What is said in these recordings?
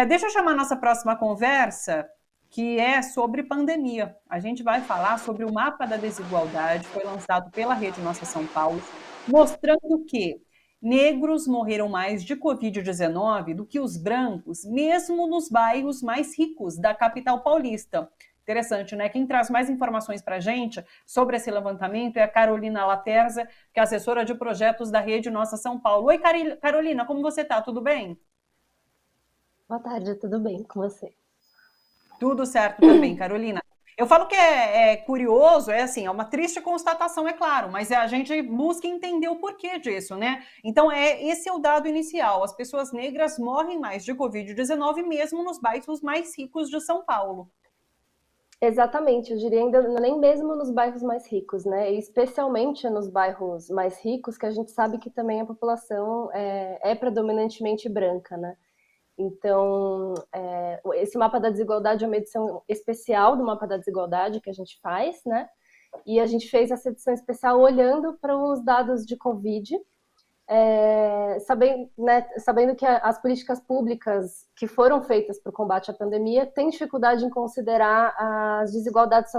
Deixa eu chamar a nossa próxima conversa, que é sobre pandemia. A gente vai falar sobre o mapa da desigualdade, foi lançado pela Rede Nossa São Paulo, mostrando que negros morreram mais de Covid-19 do que os brancos, mesmo nos bairros mais ricos da capital paulista. Interessante, né? Quem traz mais informações para a gente sobre esse levantamento é a Carolina Laterza, que é assessora de projetos da Rede Nossa São Paulo. Oi, Carolina, como você está? Tudo bem? Boa tarde, tudo bem com você? Tudo certo também, Carolina. Eu falo que é curioso, é assim, é uma triste constatação, é claro, mas a gente busca entender o porquê disso, né? Então, esse é o dado inicial. As pessoas negras morrem mais de Covid-19 mesmo nos bairros mais ricos de São Paulo. Exatamente, eu diria ainda nem mesmo nos bairros mais ricos, né? E especialmente nos bairros mais ricos, que a gente sabe que também a população é predominantemente branca, né? Então, esse mapa da desigualdade é uma edição especial do mapa da desigualdade que a gente faz, né? E a gente fez essa edição especial olhando para os dados de Covid, sabendo que as políticas públicas que foram feitas para o combate à pandemia têm dificuldade em considerar as desigualdades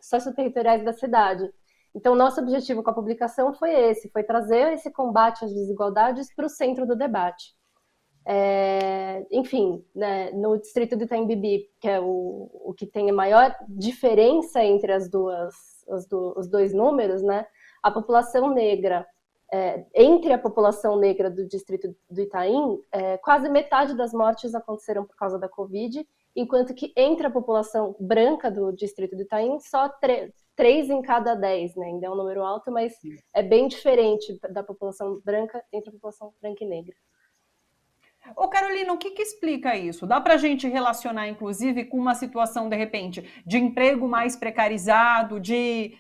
socioterritoriais da cidade. Então, nosso objetivo com a publicação foi trazer esse combate às desigualdades para o centro do debate. Enfim, né, no distrito do Itaim Bibi, que é o que tem a maior diferença entre os dois números, né, a população negra entre a população negra do distrito do Itaim, quase metade das mortes aconteceram por causa da Covid, enquanto que entre a população branca do distrito do Itaim, só 3 em cada 10, né? Ainda é um número alto, mas é bem diferente da população branca entre a população branca e negra. Ô Carolina, o que explica isso? Dá para a gente relacionar, inclusive, com uma situação, de repente, de emprego mais precarizado, de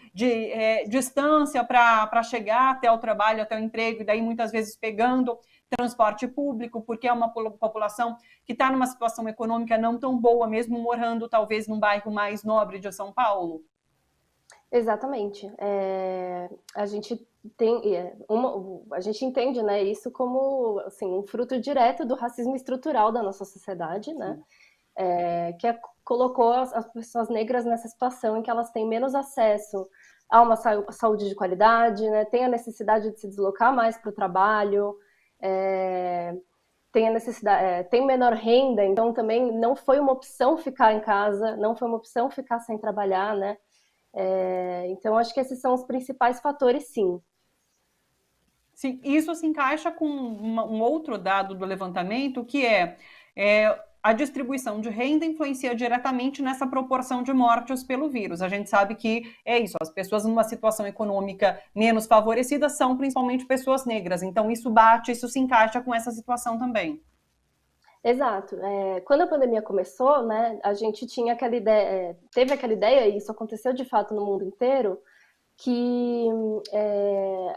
distância para chegar até o trabalho, até o emprego, e daí muitas vezes pegando transporte público, porque é uma população que está numa situação econômica não tão boa, mesmo morando talvez num bairro mais nobre de São Paulo? Exatamente. A gente tem a gente entende, né, isso como assim, um fruto direto do racismo estrutural da nossa sociedade, né? Colocou as pessoas negras nessa situação em que elas têm menos acesso a uma saúde de qualidade, né? Tem a necessidade de se deslocar mais para o trabalho, tem a necessidade, tem menor renda, então também não foi uma opção ficar em casa, não foi uma opção ficar sem trabalhar, né? Então, acho que esses são os principais fatores, sim. Sim, isso se encaixa com um outro dado do levantamento, que a distribuição de renda influencia diretamente nessa proporção de mortes pelo vírus. A gente sabe que é isso, as pessoas numa situação econômica menos favorecida são principalmente pessoas negras, então isso se encaixa com essa situação também. Exato. Quando a pandemia começou, né, a gente tinha aquela ideia, teve aquela ideia, e isso aconteceu de fato no mundo inteiro, que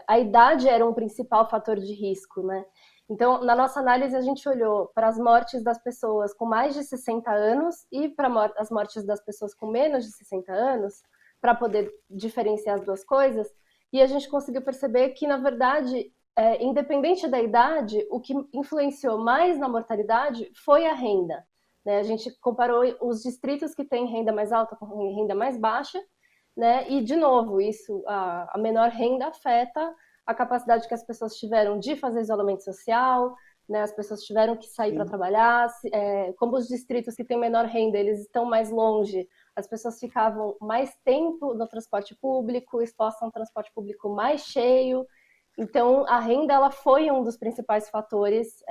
a idade era um principal fator de risco, né? Então, na nossa análise, a gente olhou para as mortes das pessoas com mais de 60 anos e para as mortes das pessoas com menos de 60 anos, para poder diferenciar as duas coisas, e a gente conseguiu perceber que, na verdade, independente da idade, o que influenciou mais na mortalidade foi a renda. Né? A gente comparou os distritos que têm renda mais alta com renda mais baixa, né? E, de novo, a menor renda afeta a capacidade que as pessoas tiveram de fazer isolamento social, né? As pessoas tiveram que sair para trabalhar, como os distritos que têm menor renda, eles estão mais longe, as pessoas ficavam mais tempo no transporte público, expostas a um transporte público mais cheio. Então, a renda ela foi um dos principais fatores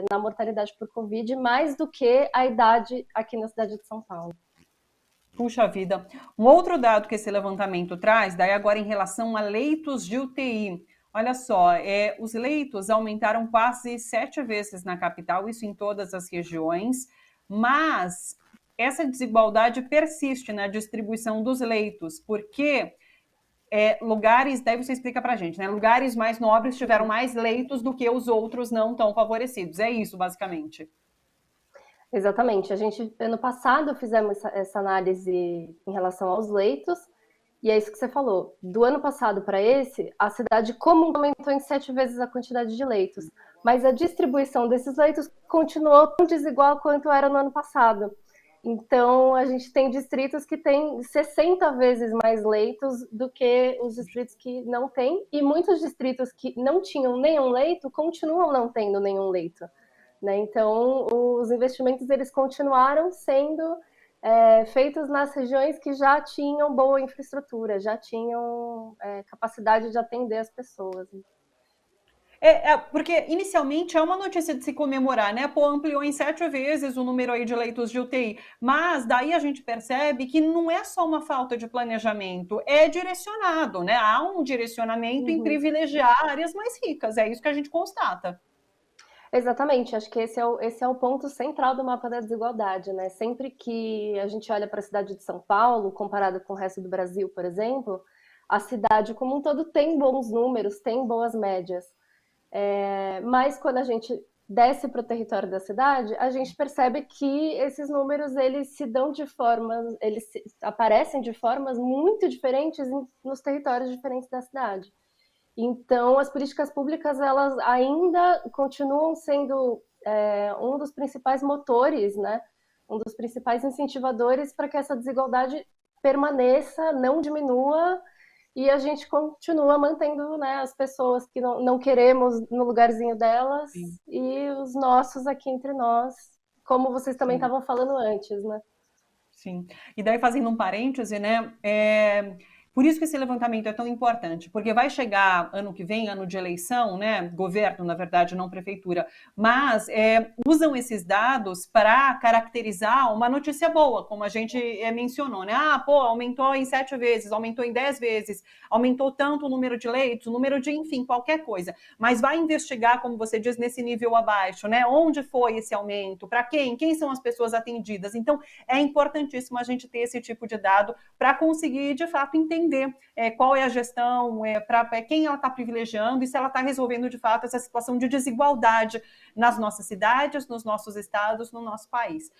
na mortalidade por Covid, mais do que a idade aqui na cidade de São Paulo. Puxa vida. Um outro dado que esse levantamento traz, daí agora em relação a leitos de UTI. Olha só, os leitos aumentaram quase 7 vezes na capital, isso em todas as regiões, mas essa desigualdade persiste na distribuição dos leitos, porque lugares, daí você explica pra gente, né? Lugares mais nobres tiveram mais leitos do que os outros não tão favorecidos. É isso, basicamente. Exatamente. A gente, ano passado, fizemos essa análise em relação aos leitos, e é isso que você falou. Do ano passado para esse, a cidade como aumentou em 7 vezes a quantidade de leitos. mas a distribuição desses leitos continuou tão desigual quanto era no ano passado. Então, a gente tem distritos que têm 60 vezes mais leitos do que os distritos que não têm, e muitos distritos que não tinham nenhum leito continuam não tendo nenhum leito. Né? Então, os investimentos eles continuaram sendo feitos nas regiões que já tinham boa infraestrutura, já tinham capacidade de atender as pessoas. Porque inicialmente é uma notícia de se comemorar, né? Pô, ampliou em 7 vezes o número aí de leitos de UTI. Mas daí a gente percebe que não é só uma falta de planejamento, é direcionado, né? Há um direcionamento em privilegiar áreas mais ricas, é isso que a gente constata. Exatamente, acho que esse é o ponto central do mapa da desigualdade, né? Sempre que a gente olha para a cidade de São Paulo, comparada com o resto do Brasil, por exemplo, a cidade como um todo tem bons números, tem boas médias. Mas quando a gente desce para o território da cidade, a gente percebe que esses números eles se dão de formas, aparecem de formas muito diferentes nos territórios diferentes da cidade. Então, as políticas públicas elas ainda continuam sendo um dos principais motores, né? Um dos principais incentivadores para que essa desigualdade permaneça, não diminua, e a gente continua mantendo, né, as pessoas que não queremos no lugarzinho delas. Sim. E os nossos aqui entre nós, como vocês também estavam falando antes, né? Sim. E daí, fazendo um parêntese, né? Por isso que esse levantamento é tão importante, porque vai chegar ano que vem, ano de eleição, né? Governo, na verdade, não prefeitura, mas usam esses dados para caracterizar uma notícia boa, como a gente mencionou, né? Ah, pô, aumentou em 7 vezes, aumentou em 10 vezes, aumentou tanto o número de leitos, o número de, enfim, qualquer coisa. Mas vai investigar, como você diz, nesse nível abaixo, né? Onde foi esse aumento? Para quem? Quem são as pessoas atendidas? Então, é importantíssimo a gente ter esse tipo de dado para conseguir, de fato, entender qual é a gestão, para quem ela está privilegiando e se ela está resolvendo, de fato, essa situação de desigualdade nas nossas cidades, nos nossos estados, no nosso país.